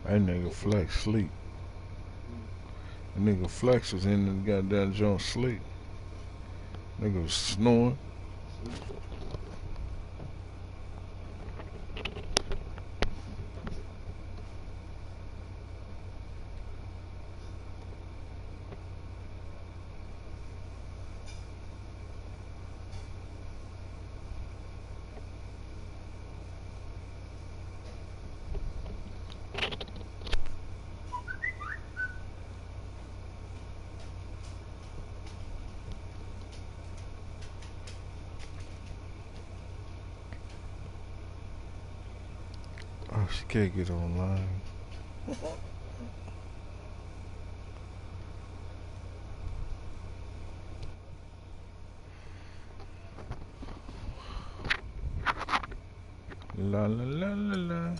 That nigga Flex sleep. That nigga Flex was in the goddamn joint sleep. Nigga was snoring. Oh, she can't get online. La la la la la.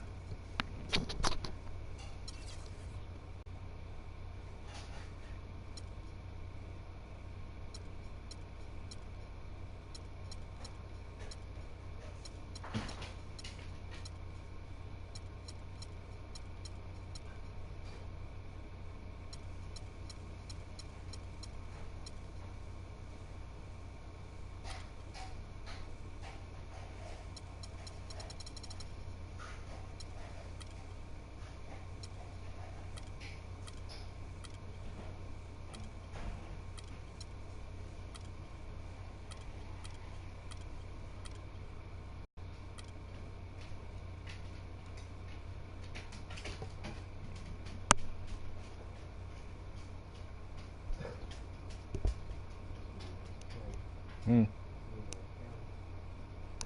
Hmm.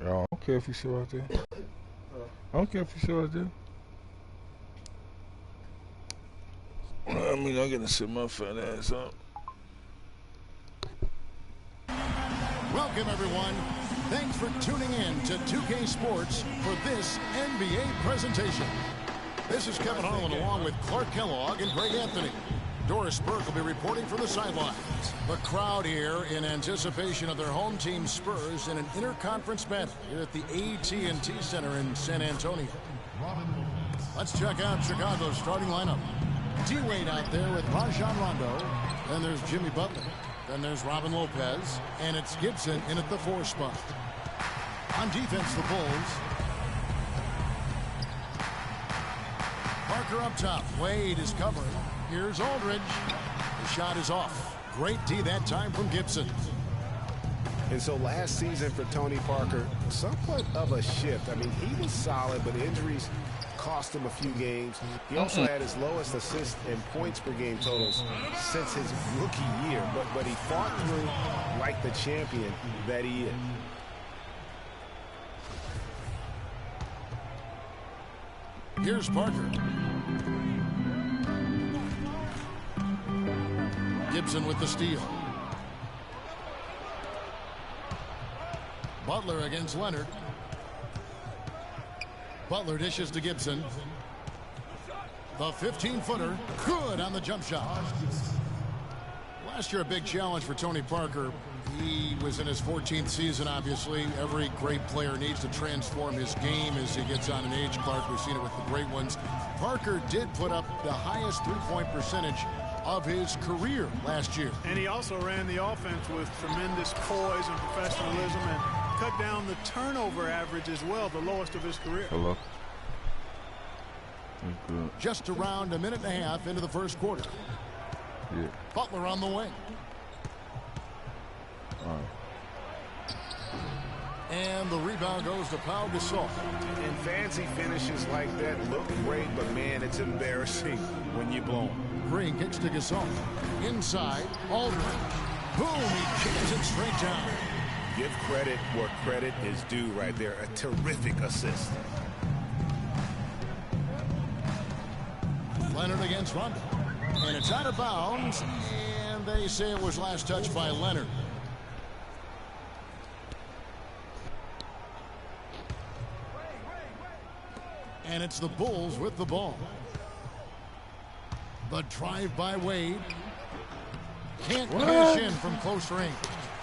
I don't care if you sit right there. I don't care if you sit right there. I mean, I'm gonna sit my fat ass up. Welcome, everyone. Thanks for tuning in to 2K Sports for this NBA presentation. This is Kevin Harlan along with Clark Kellogg and Greg Anthony. Doris Burke will be reporting from the sidelines. The crowd here in anticipation of their home team Spurs in an interconference battle here at the AT&T Center in San Antonio. Let's check out Chicago's starting lineup. D-Wade out there with Rajon Rondo. Then there's Jimmy Butler. Then there's Robin Lopez. And it's Gibson in at the 4 spot. On defense, the Bulls. Parker up top. Wade is covering. Here's Aldridge. The shot is off. Great D that time from Gibson. And so last season for Tony Parker, somewhat of a shift. I mean, he was solid, but injuries cost him a few games. He also had his lowest assist and points per game totals since his rookie year. But he fought through like the champion that he is. Here's Parker. Gibson with the steal. Butler against Leonard. Butler dishes to Gibson. The 15-footer, good on the jump shot. Last year, a big challenge for Tony Parker. He was in his 14th season, obviously. Every great player needs to transform his game as he gets on in age, Clark. We've seen it with the great ones. Parker did put up the highest three-point percentage of his career last year. And he also ran the offense with tremendous poise and professionalism and cut down the turnover average as well, the lowest of his career. Hello. Just around a minute and a half into the first quarter. Yeah. Butler on the wing. All right. And the rebound goes to Pau Gasol. And fancy finishes like that look great, but man, it's embarrassing when you blow them. Green kicks to Gasol. Inside, Aldridge. Boom, he kicks it straight down. Give credit where credit is due right there. A terrific assist. Leonard against Rondo. And it's out of bounds. And they say it was last touched by Leonard. And it's the Bulls with the ball. The drive by Wade. Can't cash in from close range.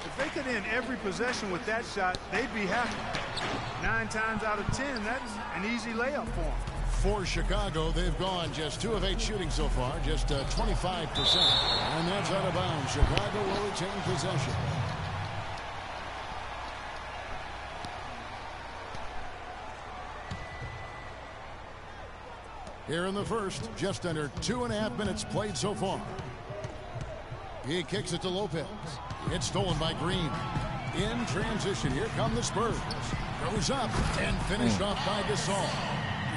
If they could end every possession with that shot, they'd be happy. 9 times out of 10, that's an easy layup for them. For Chicago, they've gone just 2 of 8 shooting so far, just 25%. And that's out of bounds. Chicago will retain possession. Here in the first, just under 2.5 minutes played so far. He kicks it to Lopez. It's stolen by Green. In transition, here come the Spurs. Goes up and finished off by Gasol.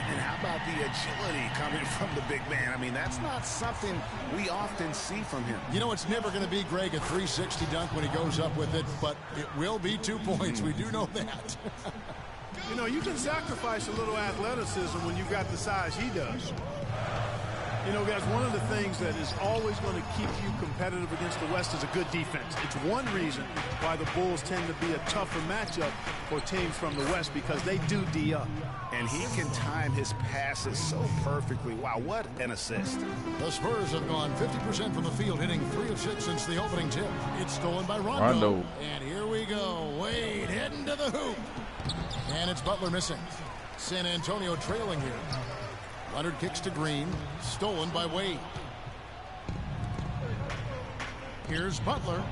And how about the agility coming from the big man? I mean, that's not something we often see from him. You know, it's never going to be, Greg, a 360 dunk when he goes up with it, but it will be 2 points. We do know that. You know, you can sacrifice a little athleticism when you got the size he does. You know, guys, one of the things that is always going to keep you competitive against the West is a good defense. It's one reason why the Bulls tend to be a tougher matchup for teams from the West, because they do D up. And he can time his passes so perfectly. Wow, what an assist. The Spurs have gone 50% from the field, hitting 3 of 6 since the opening tip. It's stolen by Rondo. And here we go. Wade heading to the hoop. And it's Butler missing. San Antonio trailing here. Leonard kicks to Green. Stolen by Wade. Here's Butler.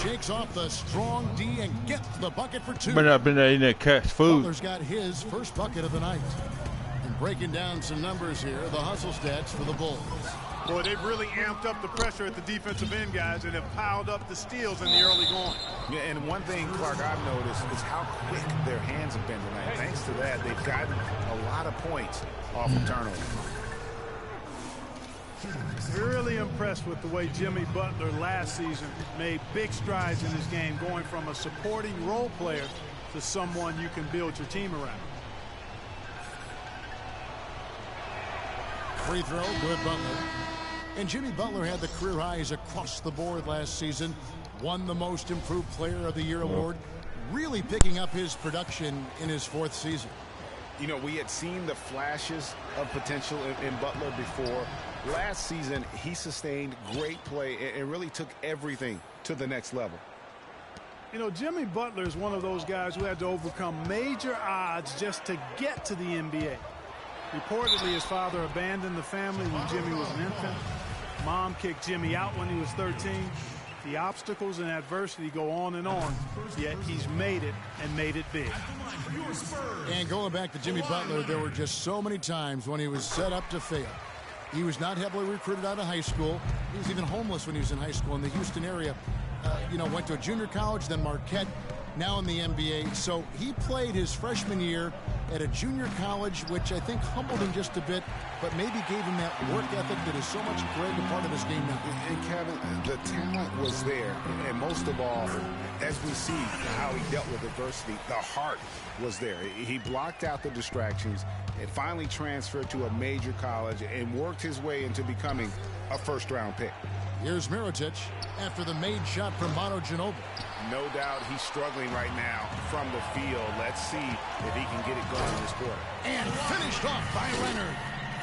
Shakes off the strong D and gets the bucket for 2. But I've been in there catch food. Butler's got his first bucket of the night. And breaking down some numbers here, the hustle stats for the Bulls. Boy, they've really amped up the pressure at the defensive end, guys, and have piled up the steals in the early going. Yeah, and one thing, Clark, I've noticed is how quick their hands have been tonight. Thanks to that, they've gotten a lot of points off of turnovers. Really impressed with the way Jimmy Butler last season made big strides in his game, going from a supporting role player to someone you can build your team around. Free throw, good Butler. And Jimmy Butler had the career highs across the board last season. Won the Most Improved Player of the Year award. Really picking up his production in his 4th season. You know, we had seen the flashes of potential in Butler before. Last season, he sustained great play and really took everything to the next level. You know, Jimmy Butler is one of those guys who had to overcome major odds just to get to the NBA. Reportedly, his father abandoned the family when Jimmy was an infant. Mom kicked Jimmy out when he was 13. The obstacles and adversity go on, yet he's made it and made it big. And going back to Jimmy Butler, there were just so many times when he was set up to fail. He was not heavily recruited out of high school. He was even homeless when he was in high school in the Houston area. Went to a junior college, then Marquette, now in the NBA. So he played his freshman year at a junior college, which I think humbled him just a bit, but maybe gave him that work ethic that is so much a greater part of his game now. And Kevin, the talent was there. And most of all, as we see how he dealt with adversity, the heart was there. He blocked out the distractions and finally transferred to a major college and worked his way into becoming a first-round pick. Here's Mirotic after the made shot from Manu Ginobili. No doubt he's struggling right now from the field. Let's see if he can get it going in this quarter. And finished off by Leonard.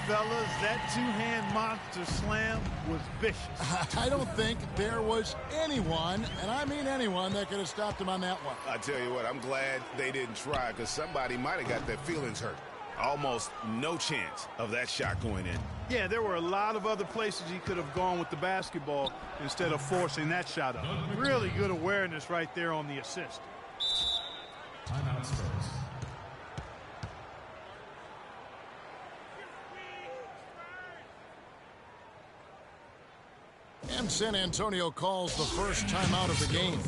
Fellas, that two-hand monster slam was vicious. I don't think there was anyone, and I mean anyone, that could have stopped him on that one. I tell you what, I'm glad they didn't try, because somebody might have got their feelings hurt. Almost no chance of that shot going in. Yeah, there were a lot of other places he could have gone with the basketball instead of forcing that shot up. Really good awareness right there on the assist. Timeout Spurs. And San Antonio calls the first timeout of the game.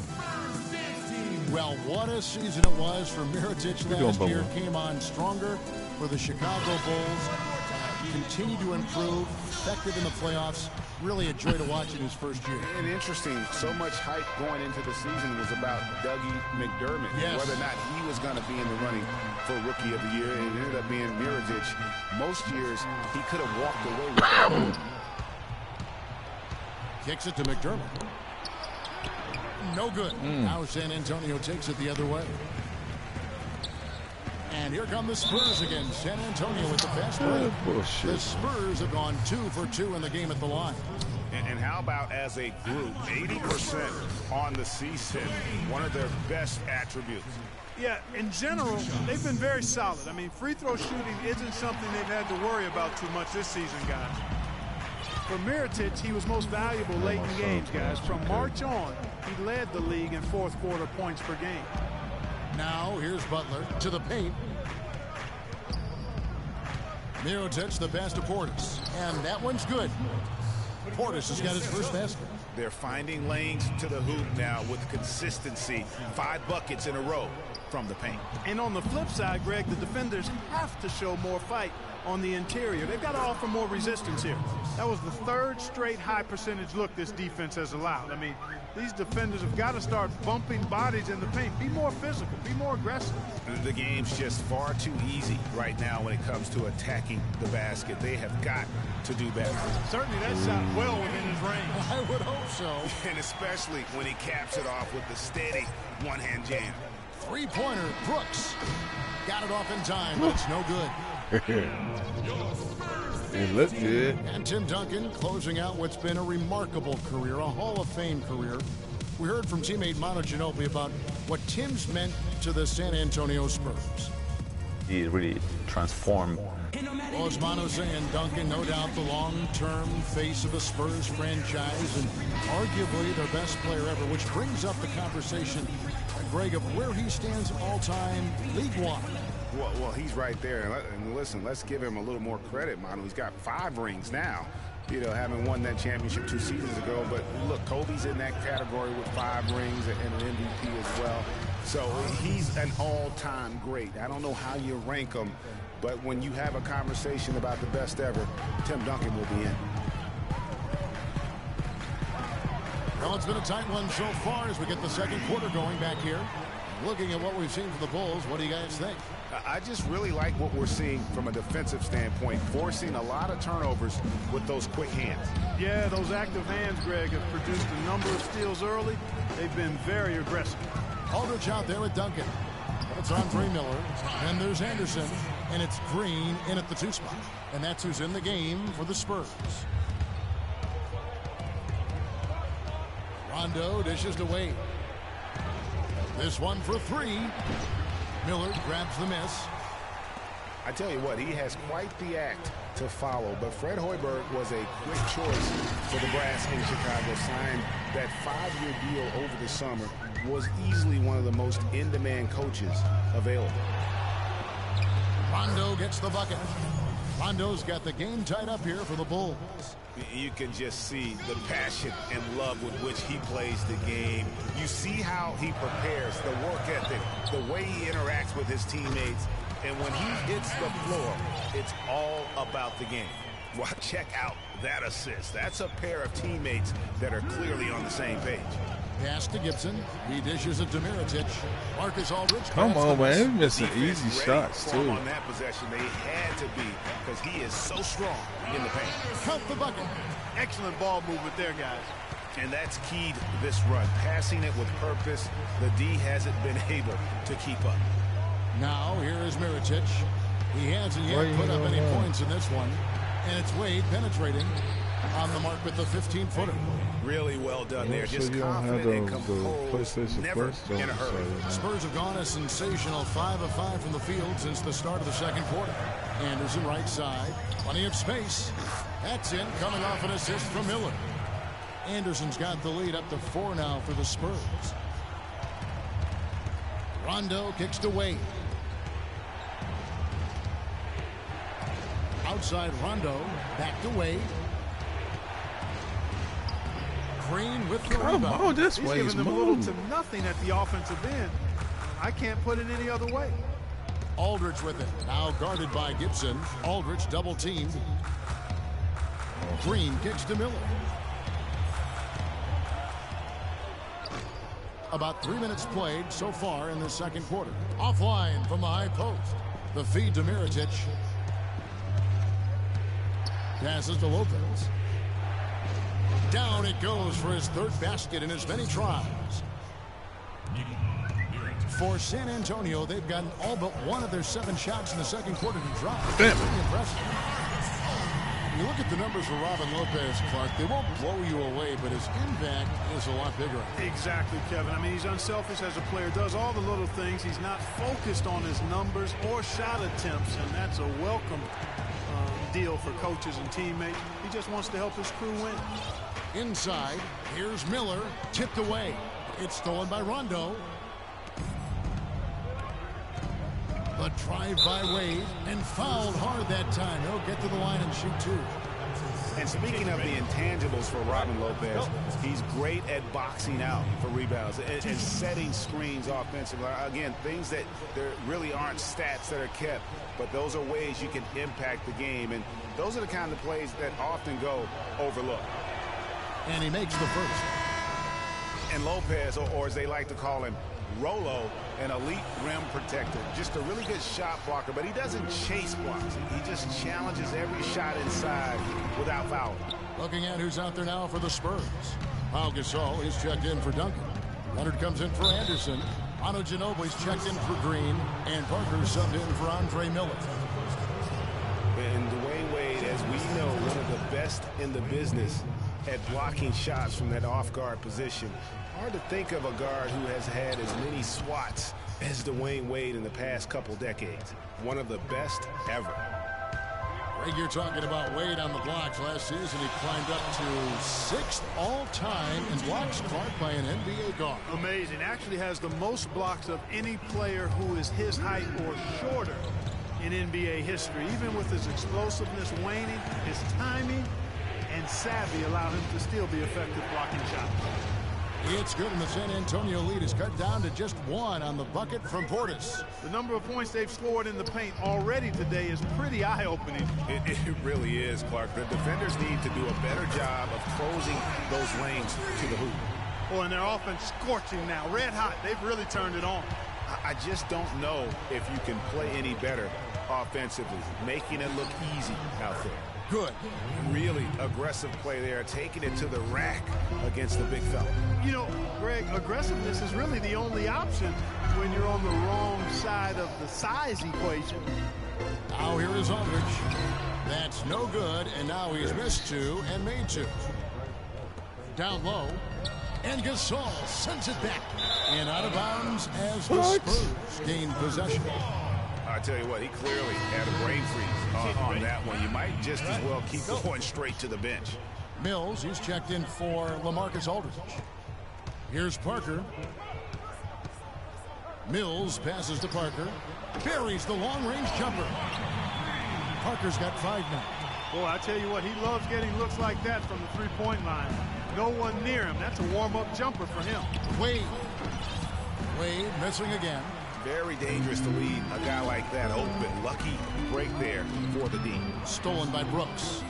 Well, what a season it was for Mirotic last year. Came on stronger for the Chicago Bulls. Continued to improve, effective in the playoffs. Really a joy to watch in his first year. And interesting, so much hype going into the season was about Dougie McDermott. Yes. Whether or not he was going to be in the running for Rookie of the Year. And it ended up being Mirotic. Most years, he could have walked away with that. Kicks it to McDermott. No good. Now San Antonio takes it the other way. And here come the Spurs again. San Antonio with the fast break. The Spurs have gone 2 for 2 in the game at the line. And how about as a group, 80% on the season, one of their best attributes. Yeah, in general, they've been very solid. I mean, free throw shooting isn't something they've had to worry about too much this season, guys. For Mirotic, he was most valuable late in games, guys. From March on, he led the league in fourth quarter points per game. Now, here's Butler to the paint. Mirotic, the pass to Portis. And that one's good. Portis has got his first basket. They're finding lanes to the hoop now with consistency. 5 buckets in a row from the paint. And on the flip side, Greg, the defenders have to show more fight on the interior. They've got to offer more resistance here. That was the 3rd straight high percentage look this defense has allowed. I mean, these defenders have got to start bumping bodies in the paint. Be more physical. Be more aggressive. The game's just far too easy right now when it comes to attacking the basket. They have got to do better. Certainly that shot well within his range. I would hope so. And especially when he caps it off with the steady one-hand jam. Three-pointer, Brooks. Got it off in time, but it's no good. It looked good. And Tim Duncan closing out what's been a remarkable career, a Hall of Fame career. We heard from teammate Manu Ginobili about what Tim's meant to the San Antonio Spurs. He really transformed. Well, as Manu saying, Duncan, no doubt the long-term face of the Spurs franchise and arguably their best player ever, which brings up the conversation, Greg, of where he stands all-time league-wide. Well, he's right there. And listen, let's give him a little more credit, Manu. He's got 5 rings now. You know, having won that championship 2 seasons ago. But look, Kobe's in that category with 5 rings and an MVP as well. So he's an all-time great. I don't know how you rank him, but when you have a conversation about the best ever, Tim Duncan will be in. Well, it's been a tight one so far as we get the second quarter going back here. Looking at what we've seen from the Bulls, what do you guys think? I just really like what we're seeing from a defensive standpoint, forcing a lot of turnovers with those quick hands. Yeah, those active hands, Greg, have produced a number of steals early. They've been very aggressive. Aldridge out there with Duncan. It's Andre Miller, and there's Anderson, and it's Green in at the 2 spot. And that's who's in the game for the Spurs. Rondo dishes to Wade. This one for 3. Miller grabs the miss. I tell you what, he has quite the act to follow, but Fred Hoiberg was a quick choice for the brass in Chicago. Signed that 5-year deal over the summer, was easily one of the most in-demand coaches available. Rondo gets the bucket. Rondo's got the game tied up here for the Bulls. You can just see the passion and love with which he plays the game. You see how he prepares, the work ethic, the way he interacts with his teammates. And when he hits the floor, it's all about the game. Well, check out that assist. That's a pair of teammates that are clearly on the same page. Pass to Gibson. He dishes it to Mirotic. Marcus Aldridge. Come on, man. He's missing Defense easy ready shots, for him too. on that possession. They had to be because he is so strong in the paint. Count the bucket. Excellent ball movement there, guys. And that's keyed this run. Passing it with purpose. The D hasn't been able to keep up. Now, here is Mirotic. He hasn't yet put up any points in this one. And it's Wade penetrating on the mark with the 15-footer. Really well done there. So Just you don't have confident and the composed. PlayStation Never Plus, in a hurry. Spurs have gone a sensational 5 of 5 from the field since the start of the second quarter. Anderson right side. Plenty of space. That's in, coming off an assist from Miller. Anderson's got the lead up to 4 now for the Spurs. Rondo kicks to Wade. Outside Rondo, back to Wade. Green with the Come rebound. on, this He's way is giving them little moving. to nothing at the offensive end. I can't put it any other way. Aldridge with it. Now guarded by Gibson. Aldridge double teamed. Green kicks to Miller. About 3 minutes played so far in the second quarter. Offline from the high post. The feed to Mirotic. Passes to Lopez. Down it goes for his 3rd basket in as many tries. For San Antonio, they've gotten all but one of their 7 shots in the second quarter to drop. Damn. Pretty impressive. You look at the numbers for Robin Lopez, Clark, they won't blow you away, but his impact is a lot bigger. Exactly, Kevin. I mean, he's unselfish as a player, does all the little things. He's not focused on his numbers or shot attempts, and that's a welcome deal for coaches and teammates. He just wants to help his crew win. Inside, here's Miller, tipped away. It's stolen by Rondo. The drive by Wade, and fouled hard that time. He'll get to the line and shoot two. And speaking of the intangibles for Robin Lopez, he's great at boxing out for rebounds and setting screens offensively. Again, things that there really aren't stats that are kept, but those are ways you can impact the game. And those are the kind of plays that often go overlooked. And he makes the first. And Lopez, or as they like to call him, Rolo, an elite rim protector. Just a really good shot blocker, but he doesn't chase blocks. He just challenges every shot inside without fouling. Looking at who's out there now for the Spurs. Pau Gasol is checked in for Duncan. Leonard comes in for Anderson. Manu Ginobili's checked in for Green. And Parker subbed in for Andre Miller. And Dwayne Wade, as we know, one of the best in the business at blocking shots from that off-guard position. Hard to think of a guard who has had as many swats as Dwayne Wade in the past couple decades. One of the best ever. Greg, you're talking about Wade on the blocks. Last season, he climbed up to 6th all-time in blocks, Clark, by an NBA guard. Amazing. Actually has the most blocks of any player who is his height or shorter in NBA history. Even with his explosiveness waning, his timing and savvy allow him to still be effective blocking shots. It's good, and the San Antonio lead is cut down to just 1 on the bucket from Portis. The number of points they've scored in the paint already today is pretty eye-opening. It really is, Clark. The defenders need to do a better job of closing those lanes to the hoop. Oh, and their offense scorching now. Red hot. They've really turned it on. I just don't know if you can play any better offensively, making it look easy out there. Good. Really aggressive play there, taking it to the rack against the big fella. You know, Greg, aggressiveness is really the only option when you're on the wrong side of the size equation. Now here is Aldridge. That's no good, and now he's missed 2 and made 2. Down low, and Gasol sends it back. And out of bounds as the Spurs gain possession. I tell you what, he clearly had a brain freeze on that one. You might just as well keep going straight to the bench. Mills, he's checked in for LaMarcus Aldridge. Here's Parker. Mills passes to Parker. Buries the long-range jumper. Parker's got 5 now. Boy, I tell you what, he loves getting looks like that from the three-point line. No one near him. That's a warm-up jumper for him. Wade missing again. Very dangerous to lead a guy like that open. Lucky break there for the D. Stolen by Brooks.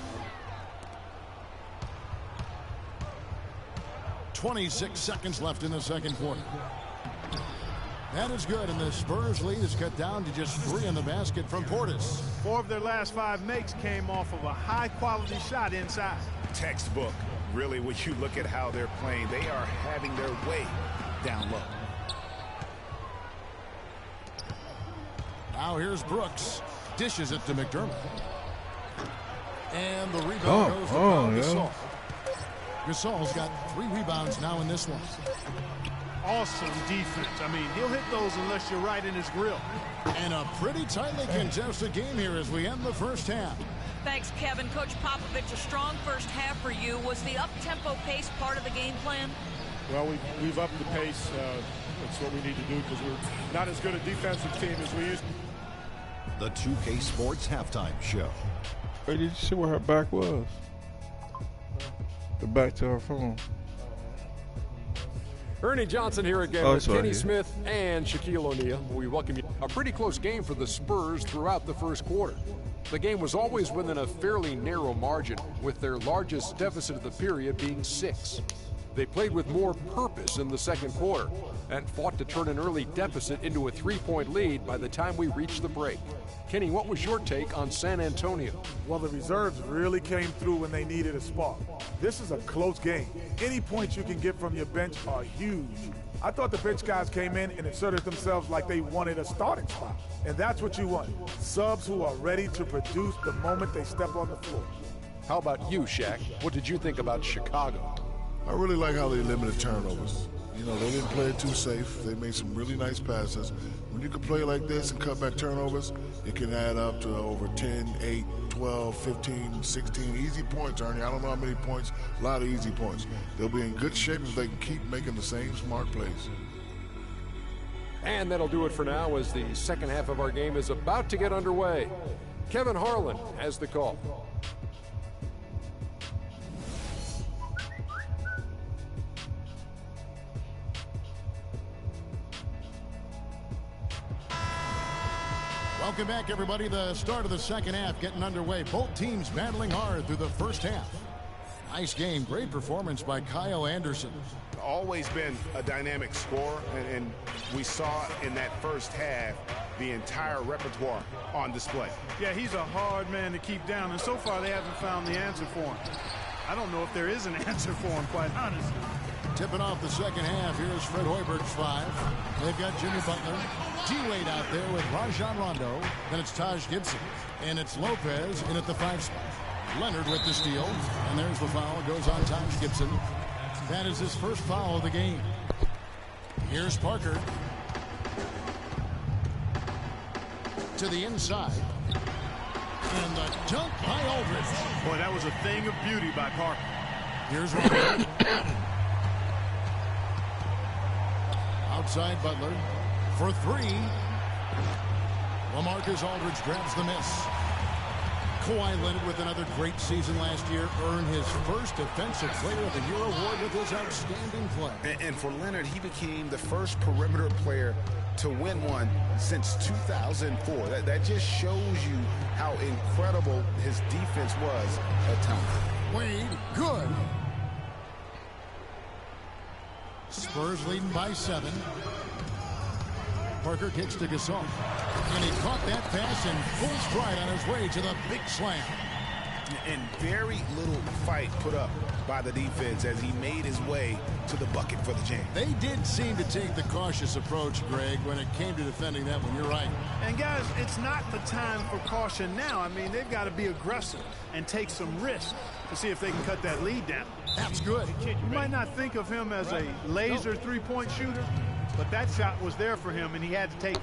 26 seconds left in the second quarter. That is good, and the Spurs lead is cut down to just 3 in the basket from Portis. 4 of their last 5 makes came off of a high-quality shot inside. Textbook. Really, when you look at how they're playing, they are having their way down low. Now here's Brooks. Dishes it to McDermott. And the rebound goes to Gasol. Gasol's got 3 rebounds now in this one. Awesome defense. I mean, he'll hit those unless you're right in his grill. And a pretty tightly contested game here as we end the first half. Thanks, Kevin. Coach Popovich, a strong first half for you. Was the up-tempo pace part of the game plan? Well, we've upped the pace. That's what we need to do because we're not as good a defensive team as we used to. The 2K Sports Halftime Show. Hey, did you see where her back was? The back to her phone. Ernie Johnson here again with Kenny Smith and Shaquille O'Neal. We welcome you. A pretty close game for the Spurs throughout the first quarter. The game was always within a fairly narrow margin, with their largest deficit of the period being 6. They played with more purpose in the second quarter and fought to turn an early deficit into a 3-point lead by the time we reached the break. Kenny, what was your take on San Antonio? Well, the reserves really came through when they needed a spark. This is a close game. Any points you can get from your bench are huge. I thought the bench guys came in and inserted themselves like they wanted a starting spot. And that's what you want. Subs who are ready to produce the moment they step on the floor. How about you, Shaq? What did you think about Chicago? I really like how they limited turnovers. You know, they didn't play it too safe. They made some really nice passes. When you can play like this and cut back turnovers, it can add up to over 10, 8, 12, 15, 16 easy points, Ernie. I don't know how many points, a lot of easy points. They'll be in good shape if they can keep making the same smart plays. And that'll do it for now as the second half of our game is about to get underway. Kevin Harlan has the call. Welcome back, everybody. The start of the second half getting underway. Both teams battling hard through the first half. Nice game. Great performance by Kyle Anderson. Always been a dynamic scorer, and we saw in that first half the entire repertoire on display. Yeah, he's a hard man to keep down, and so far they haven't found the answer for him. I don't know if there is an answer for him, quite honestly. Tipping off the second half, here's Fred Hoiberg's 5. They've got Jimmy Butler. D-Wade out there with Rajon Rondo. Then it's Taj Gibson. And it's Lopez in at the 5 spot. Leonard with the steal. And there's the foul. Goes on Taj Gibson. That is his first foul of the game. Here's Parker. To the inside. And the dunk by Aldridge. Boy, that was a thing of beauty by Parker. Here's Rondo. Outside Butler for 3. LaMarcus Aldridge grabs the miss. Kawhi Leonard with another great season last year, earned his first Defensive Player of the Year award with his outstanding play. And for Leonard, he became the first perimeter player to win one since 2004. That just shows you how incredible his defense was at times. Wade, good. Spurs leading by 7. Parker kicks to Gasol. And he caught that pass in full stride on his way to the big slam. And very little fight put up by the defense as he made his way to the bucket for the jam. They did seem to take the cautious approach, Greg, when it came to defending that one. You're right. And, guys, it's not the time for caution now. I mean, they've got to be aggressive and take some risks to see if they can cut that lead down. That's good. You might not think of him as a laser three-point shooter, but that shot was there for him, and he had to take it.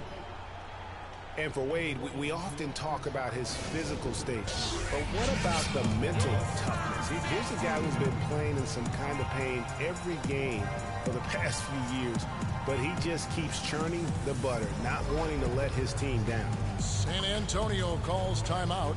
And for Wade, we often talk about his physical state, but what about the mental toughness? Here's a guy who's been playing in some kind of pain every game for the past few years, but he just keeps churning the butter, not wanting to let his team down. San Antonio calls timeout.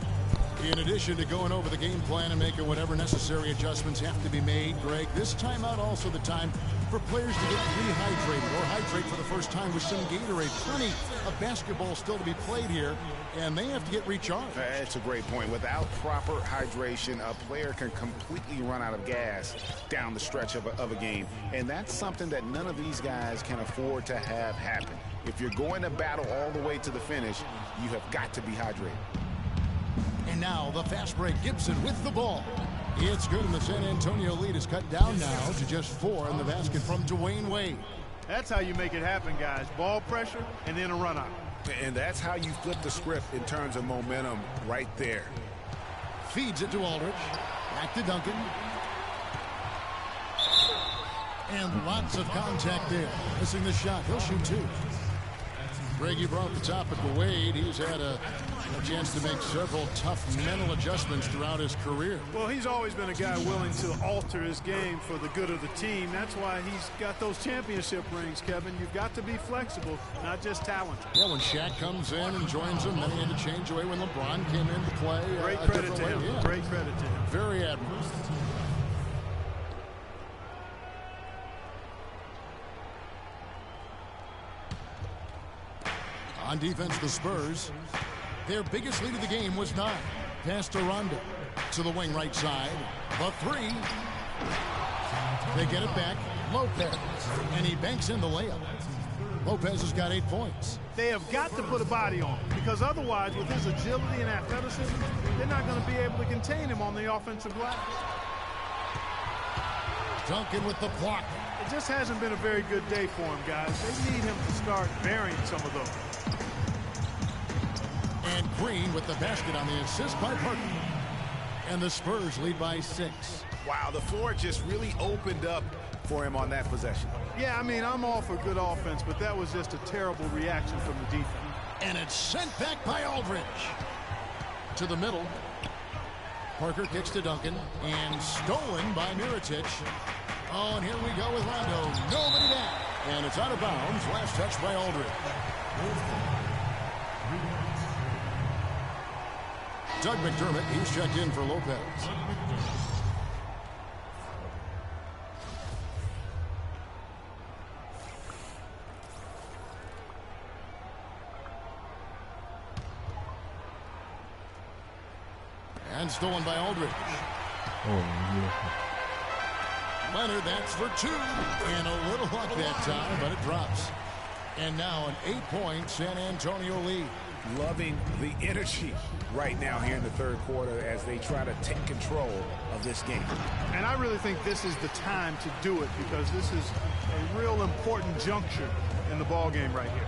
In addition to going over the game plan and making whatever necessary adjustments have to be made, Greg, this timeout also the time for players to get rehydrated or hydrate for the first time with some Gatorade. Plenty of basketball still to be played here, and they have to get recharged. That's a great point. Without proper hydration, a player can completely run out of gas down the stretch of a game, and that's something that none of these guys can afford to have happen. If you're going to battle all the way to the finish, you have got to be hydrated. And now the fast break. Gibson with the ball. It's good, and the San Antonio lead is cut down now to just 4 in the basket from Dwayne Wade. That's how you make it happen, guys. Ball pressure and then a run out. And that's how you flip the script in terms of momentum right there. Feeds it to Aldridge. Back to Duncan. And lots of contact there. Missing the shot. He'll shoot 2. Greg, you brought the topic of Wade. He's had a chance to make several tough mental adjustments throughout his career. Well, he's always been a guy willing to alter his game for the good of the team. That's why he's got those championship rings, Kevin. You've got to be flexible, not just talented. Yeah, when Shaq comes in and joins him, then he had to change away when LeBron came into play. Great credit to him. Yeah. Great credit to him. Very admirable. On defense, the Spurs, their biggest lead of the game was 9. Pass to Rondo. To the wing right side. The 3. They get it back. Lopez. And he banks in the layup. Lopez has got 8 points. They have got to put a body on him, because otherwise, with his agility and athleticism, they're not going to be able to contain him on the offensive glass. Duncan with the block. It just hasn't been a very good day for him, guys. They need him to start burying some of those. And Green with the basket on the assist by Parker. And the Spurs lead by 6. Wow, the floor just really opened up for him on that possession. Yeah, I mean, I'm all for good offense, but that was just a terrible reaction from the defense. And it's sent back by Aldridge. To the middle. Parker kicks to Duncan. And stolen by Mirotic. Oh, and here we go with Rondo. Nobody back. And it's out of bounds. Last touch by Aldridge. Doug McDermott, he's checked in for Lopez. And stolen by Aldridge. Oh, yeah. Leonard, that's for 2. And a little luck that time, but it drops. And now an 8-point San Antonio lead. Loving the energy right now here in the third quarter as they try to take control of this game. And I really think this is the time to do it because this is a real important juncture in the ball game right here.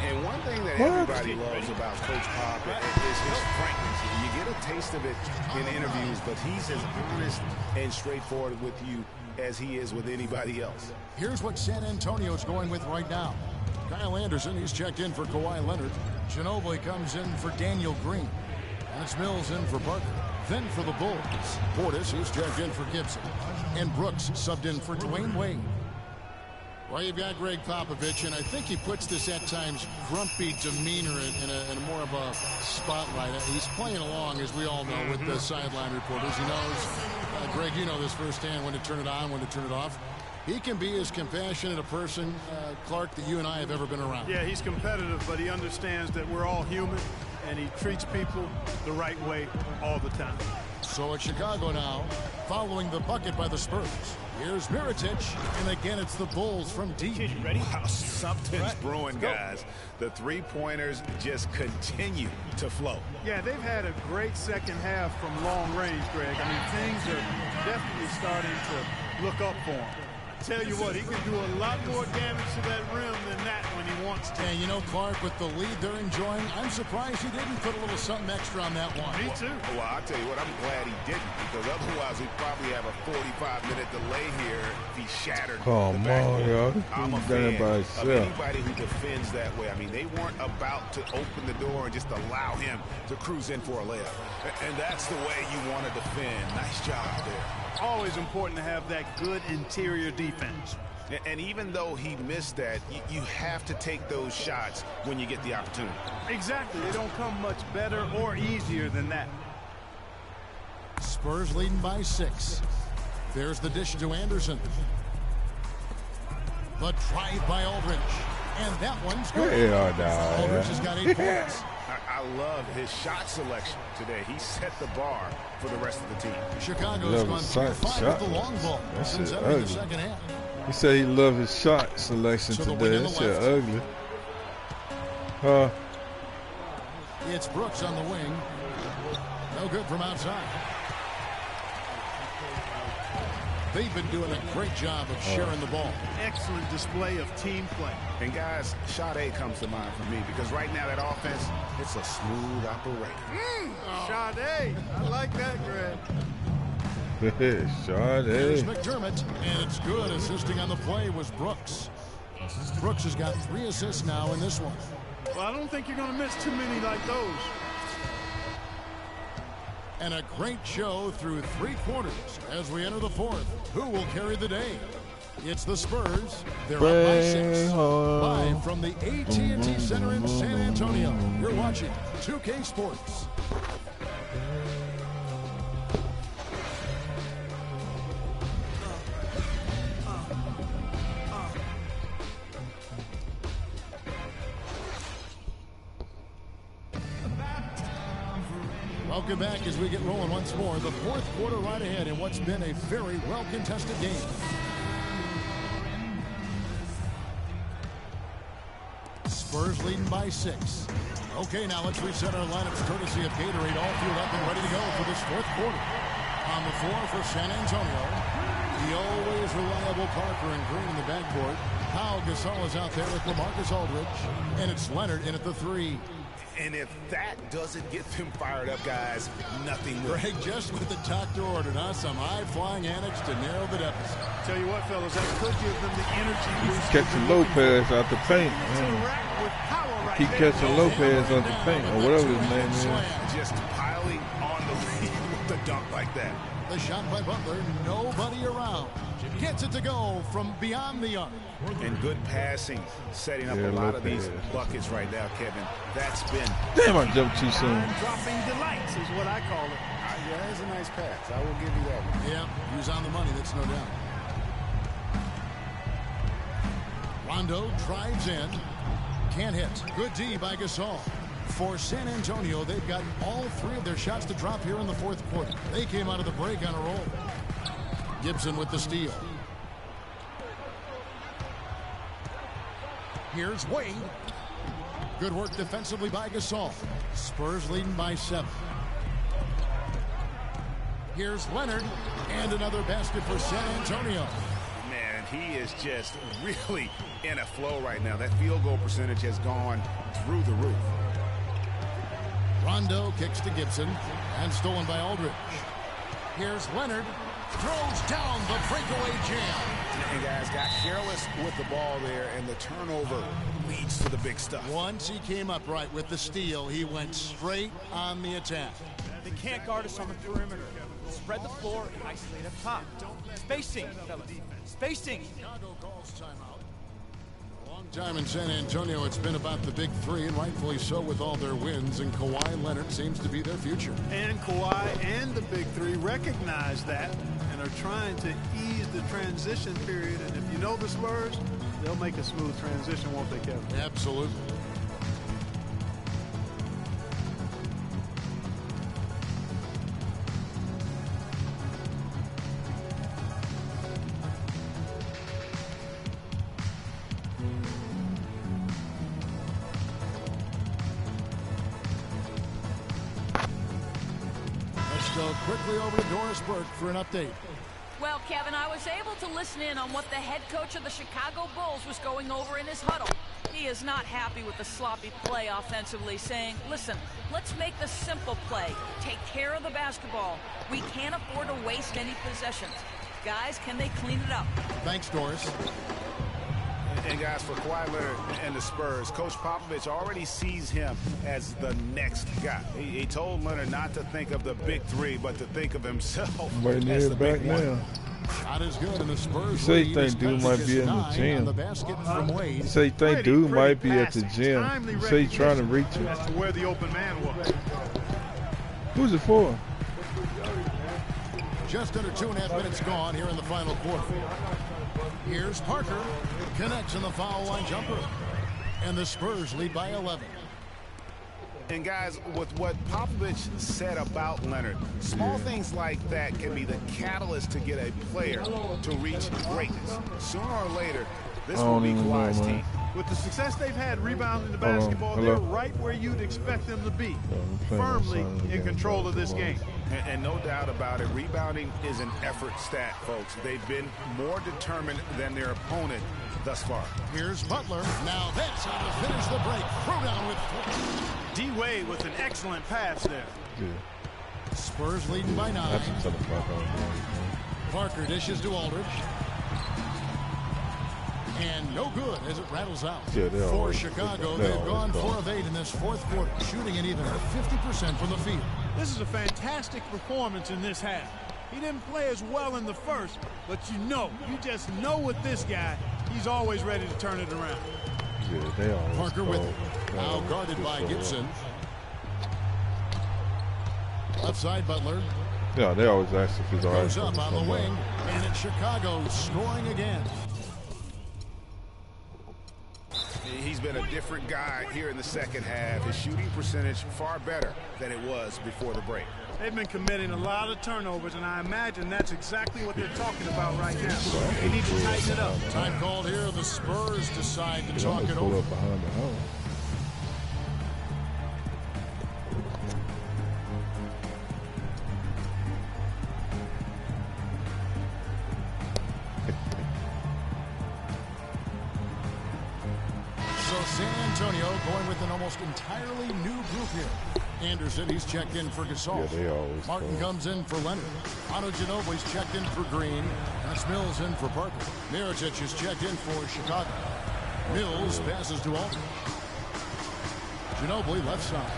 And one thing that everybody loves about Coach Pop is his frankness. You get a taste of it in interviews, but he's as honest and straightforward with you as he is with anybody else. Here's what San Antonio's going with right now. Kyle Anderson, he's checked in for Kawhi Leonard. Ginobili comes in for Daniel Green. And it's Mills in for Parker. Then for the Bulls, Portis, he's checked in for Gibson. And Brooks subbed in for Dwayne Wade. Well, you've got Greg Popovich, and I think he puts this at times grumpy demeanor in a more of a spotlight. He's playing along, as we all know, with the sideline reporters. He knows, Greg, you know this firsthand, when to turn it on, when to turn it off. He can be as compassionate a person, Clark, that you and I have ever been around. Yeah, he's competitive, but he understands that we're all human, and he treats people the right way all the time. So it's Chicago now, following the bucket by the Spurs. Here's Mirotic, and again it's the Bulls from deep. Ready? Wow, something's brewing, guys. The three-pointers just continue to flow. Yeah, they've had a great second half from long range, Greg. I mean, things are definitely starting to look up for him. Tell you what, he can do a lot more damage to that rim than that when he wants to. And you know, Clark, with the lead they're enjoying, I'm surprised he didn't put a little something extra on that one. Me too. Well, I'll tell you what, I'm glad he didn't, because otherwise we'd probably have a 45-minute delay here if he shattered the backboard. I'm a fan of anybody who defends that way. I mean, they weren't about to open the door and just allow him to cruise in for a layup. And that's the way you want to defend. Nice job there. Always important to have that good interior defense. And even though he missed that, you have to take those shots when you get the opportunity. Exactly. They don't come much better or easier than that. Spurs leading by 6. There's the dish to Anderson. The drive by Aldridge. And that one's good. Aldridge has got 8 points. I love his shot selection today. He set the bar for the rest of the team. Chicago's gone 3-5 with the long ball since entering the second half. He said he loved his shot selection today. That shit ugly. It's Brooks on the wing. No good from outside. They've been doing a great job of sharing the ball. Excellent display of team play. And guys, shot A comes to mind for me because right now that offense, it's a smooth operation. Shot A. I like that, Greg. Shot A. Here's McDermott, and it's good. Assisting on the play was Brooks. Brooks has got 3 assists now in this one. Well, I don't think you're going to miss too many like those. And a great show through 3 quarters as we enter the 4th. Who will carry the day? It's the Spurs. They're up by 6. Live from the AT&T Center in San Antonio. You're watching 2K Sports. Welcome back as we get rolling once more. The 4th quarter right ahead in what's been a very well-contested game. Spurs leading by 6. Okay, now let's reset our lineups courtesy of Gatorade. All fueled up and ready to go for this 4th quarter. On the floor for San Antonio, the always reliable Parker and Green in the backcourt. Pau Gasol is out there with LaMarcus Aldridge. And it's Leonard in at the 3. And if that doesn't get them fired up, guys, nothing will. Greg just with the doctor ordered, huh? Some high-flying antics to narrow the deficit. Tell you what, fellas, that could give them the energy boost. Catching Lopez out the paint. Keep catching Lopez out the paint, or whatever his name is. Just piling on the lead with the dunk like that. The shot by Butler, nobody around. Gets it to go from beyond the arc. And good passing, setting up a lot of these buckets right now, Kevin. That's been... Damn, I jumped too soon. Dropping delights is what I call it. Yeah, that's a nice pass. I will give you that one. Yeah, he was on the money, that's no doubt. Rondo drives in. Can't hit. Good D by Gasol. For San Antonio, they've got all three of their shots to drop here in the fourth quarter. They came out of the break on a roll. Gibson with the steal. Here's Wade. Good work defensively by Gasol. Spurs leading by 7. Here's Leonard. And another basket for San Antonio. Man, he is just really in a flow right now. That field goal percentage has gone through the roof. Rondo kicks to Gibson. And stolen by Aldridge. Here's Leonard. Throws down the breakaway jam. And guys got careless with the ball there, and the turnover leads to the big stuff. Once he came upright with the steal, he went straight on the attack. They can't guard us on the perimeter. Spread the floor and isolate up top. Spacing, fellas. Spacing. Chicago calls timeout. A long time in San Antonio, it's been about the big three, and rightfully so with all their wins, and Kawhi Leonard seems to be their future. And Kawhi and the big three recognize that and are trying to ease the transition period. And if you know the Spurs, they'll make a smooth transition, won't they, Kevin? Absolutely. Quickly over to Doris Burke for an update. Well, Kevin, I was able to listen in on what the head coach of the Chicago Bulls was going over in his huddle. He is not happy with the sloppy play offensively, saying, listen, let's make the simple play. Take care of the basketball. We can't afford to waste any possessions. Guys, can they clean it up? Thanks, Doris. And guys, for Kawhi Leonard and the Spurs, Coach Popovich already sees him as the next guy. He told Leonard not to think of the big three, but to think of himself as the big one. Not as good in the Spurs. You say you think dude might be in the gym. You say you think dude might be at the gym. You say you're trying to reach him. That's to where the open man was. Who's it for? Just under 2.5 minutes gone here in the final quarter. Here's Parker. Connects in the foul line jumper. And the Spurs lead by 11. And guys, with what Popovich said about Leonard, small things like that can be the catalyst to get a player to reach greatness. Sooner or later, this will be Kawhi's team. With the success they've had rebounding the basketball, they're right where you'd expect them to be, firmly in control of this game. And no doubt about it, rebounding is an effort stat, folks. They've been more determined than their opponent thus far. Here's Butler. Now that's how to finish the break. Throw down with D-Wade with an excellent pass there. Yeah. Spurs leading by 9. Parker dishes to Aldridge. And no good as it rattles out. For Chicago, they've gone 4 of 8 in this fourth quarter, shooting at even 50% from the field. This is a fantastic performance in this half. He didn't play as well in the first, but you just know with this guy, he's always ready to turn it around. Yeah, they are. Parker with it. Now guarded by Gibson. Left side, Butler. Yeah, they always ask if he's all right. Goes up on the wing, and it's Chicago scoring again. He's been a different guy here in the second half. His shooting percentage far better than it was before the break. They've been committing a lot of turnovers, and I imagine that's exactly what they're talking about right now. They need to tighten it up. Time called here. The Spurs decide to talk it over. Behind the hole. So San Antonio going with an almost entirely new group here. Anderson, he's checked in for Gasol. Yeah, they always Martin comes in for Leonard. Otto Ginobili's checked in for Green. That's Mills in for Parker. Mirotic is checked in for Chicago. Mills passes to Aldridge. Ginobili left side.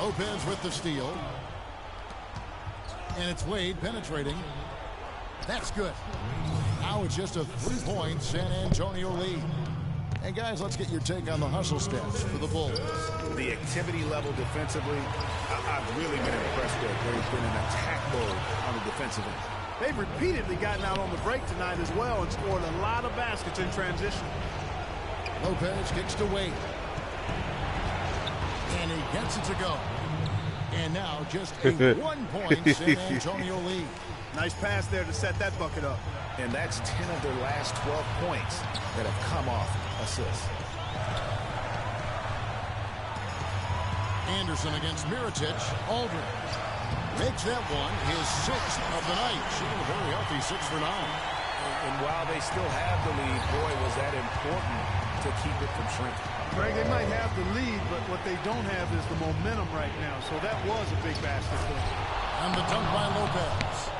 Lopez with the steal. And it's Wade penetrating. That's good. Now it's just a 3-point San Antonio lead. And guys, let's get your take on the hustle stats for the Bulls. The activity level defensively, I've really been impressed with. They've been in attack mode on the defensive end. They've repeatedly gotten out on the break tonight as well and scored a lot of baskets in transition. Lopez kicks to Wade. And he gets it to go. And now just a 1-point San Antonio lead. Nice pass there to set that bucket up. And that's 10 of their last 12 points that have come off assists. Anderson against Mirotic. Aldridge makes that one his 6th of the night. Shooting a very healthy 6 for 9. And while they still have the lead, boy, was that important to keep it from shrinking. Greg, they might have the lead, but what they don't have is the momentum right now. So that was a big basket for them. And the dunk by Lopez.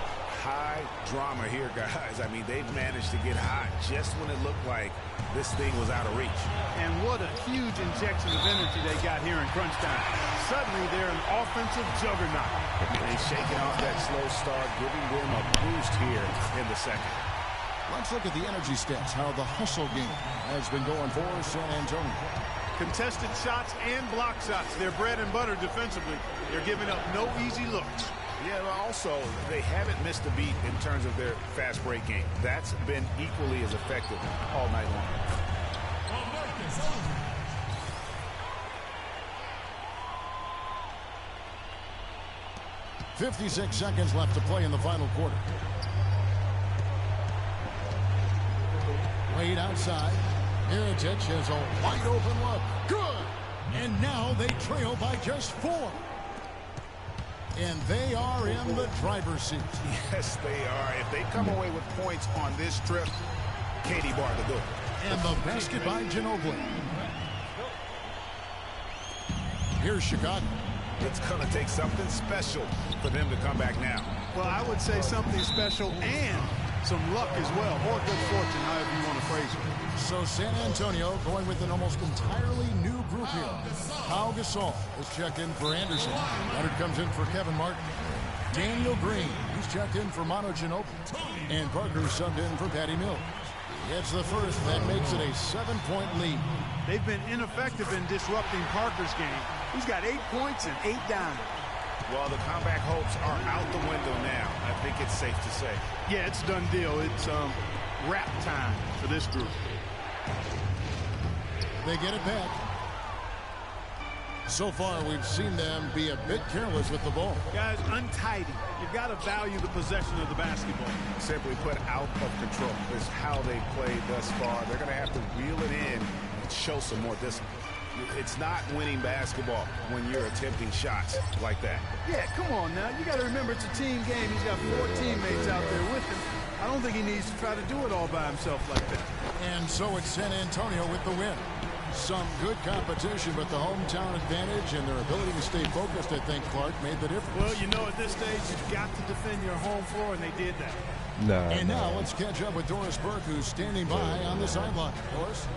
High drama here, guys. I mean, they've managed to get hot just when it looked like this thing was out of reach. And what a huge injection of energy they got here in crunch time. Suddenly, they're an offensive juggernaut. They're shaking off that slow start, giving them a boost here in the second. Let's look at the energy stats, how the hustle game has been going for San Antonio. Contested shots and block shots. They're bread and butter defensively. They're giving up no easy looks. Yeah, but also, they haven't missed a beat in terms of their fast break game. That's been equally as effective all night long. 56 seconds left to play in the final quarter. Wade outside. Mirotic has a wide open look. Good! And now they trail by just 4. And they are in the driver's seat. Yes, they are. If they come away with points on this trip, Katie Bar to do it. And the basket by Ginobili. Here's Chicago. It's going to take something special for them to come back now. Well, I would say something special and some luck as well, or good fortune, however you want to phrase it. So San Antonio going with an almost entirely new group here. Pau Gasol is checked in for Anderson. Leonard comes in for Kevin Martin. Daniel Green, he's checked in for Manu Ginobili. And Parker subbed in for Patty Mills. It's the first. That makes it a 7-point lead. They've been ineffective in disrupting Parker's game. He's got 8 points and 8 down. Well, the comeback hopes are out the window now. I think it's safe to say. Yeah, it's done deal. It's wrap time for this group. They get it back. So far, we've seen them be a bit careless with the ball. Guys, untidy. You've got to value the possession of the basketball. Simply put, out of control is how they played thus far. They're going to have to reel it in and show some more discipline. It's not winning basketball when you're attempting shots like that. Yeah, come on now. You got to remember it's a team game. He's got 4 teammates out there with him. I don't think he needs to try to do it all by himself like that. And so it's San Antonio with the win. Some good competition, but the hometown advantage and their ability to stay focused, I think, Clark, made the difference. Well, you know, at this stage, you've got to defend your home floor, and they did that. Now let's catch up with Doris Burke, who's standing by on the sideline. Doris?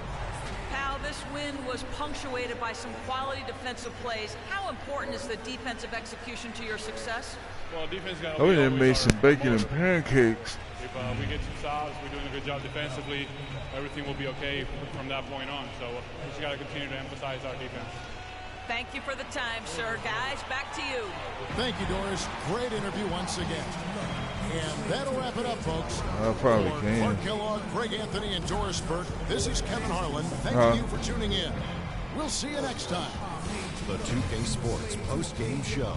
Pal, this win was punctuated by some quality defensive plays. How important is the defensive execution to your success? Well, defense got to be made some bacon and pancakes. If we get some stops, we're doing a good job defensively, everything will be okay from that point on. So we just got to continue to emphasize our defense. Thank you for the time, sir. Guys, back to you. Thank you, Doris. Great interview once again. And that'll wrap it up, folks. I probably can. Clark Kellogg, Greg Anthony, and Doris Burke, this is Kevin Harlan. Thank you for tuning in. We'll see you next time. The 2K Sports post-game show.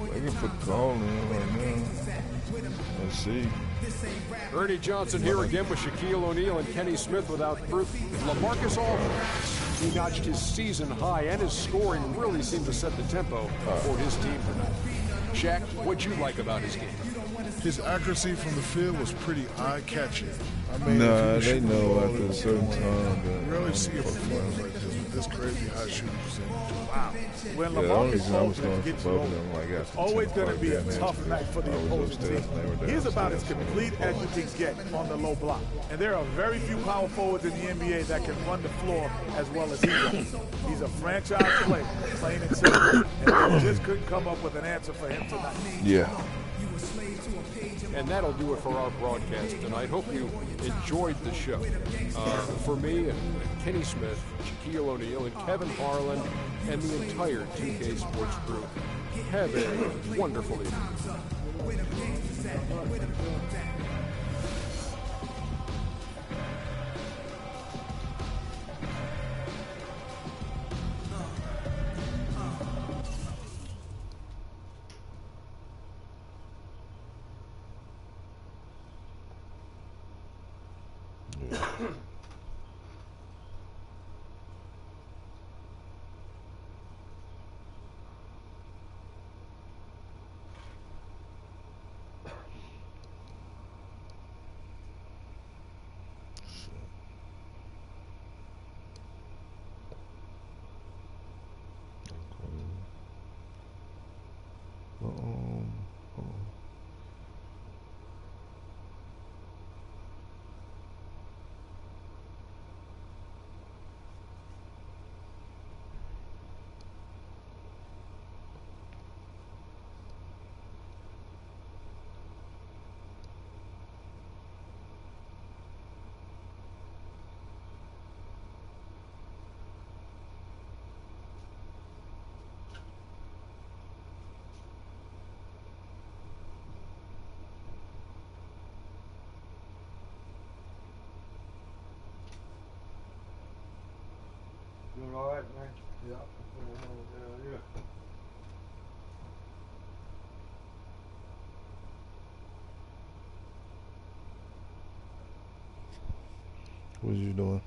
Looking for calling right now. Let's see. Ernie Johnson here again with Shaquille O'Neal and Kenny Smith without fruit. LaMarcus Aldridge, he notched his season high, and his scoring really seemed to set the tempo for his team tonight. Shaq, what'd you like about his game? his accuracy from the field was pretty eye-catching. I mean, nah, if they know ball, after a certain time. you rarely see a performance like this with this crazy high shooting percentage. Wow. When Yeah, the only LaMarcus reason I was Aldridge throwing gets for both of rolling, them, like it's after always 10 going to o'clock, be a damn, tough night for the I was opposing upstairs, team. they were He's about as downstairs, complete as you can get on the low block. And there are very few power forwards in the NBA that can run the floor as well as he does. He's a franchise player, plain and simple. And they just couldn't come up with an answer for him tonight. Yeah. And that'll do it for our broadcast tonight. Hope you enjoyed the show. For me and Kenny Smith, Shaquille O'Neal, and Kevin Harlan, and the entire 2K Sports crew, have a wonderful evening. Doing all right, man? Yeah. Yeah. What you doing?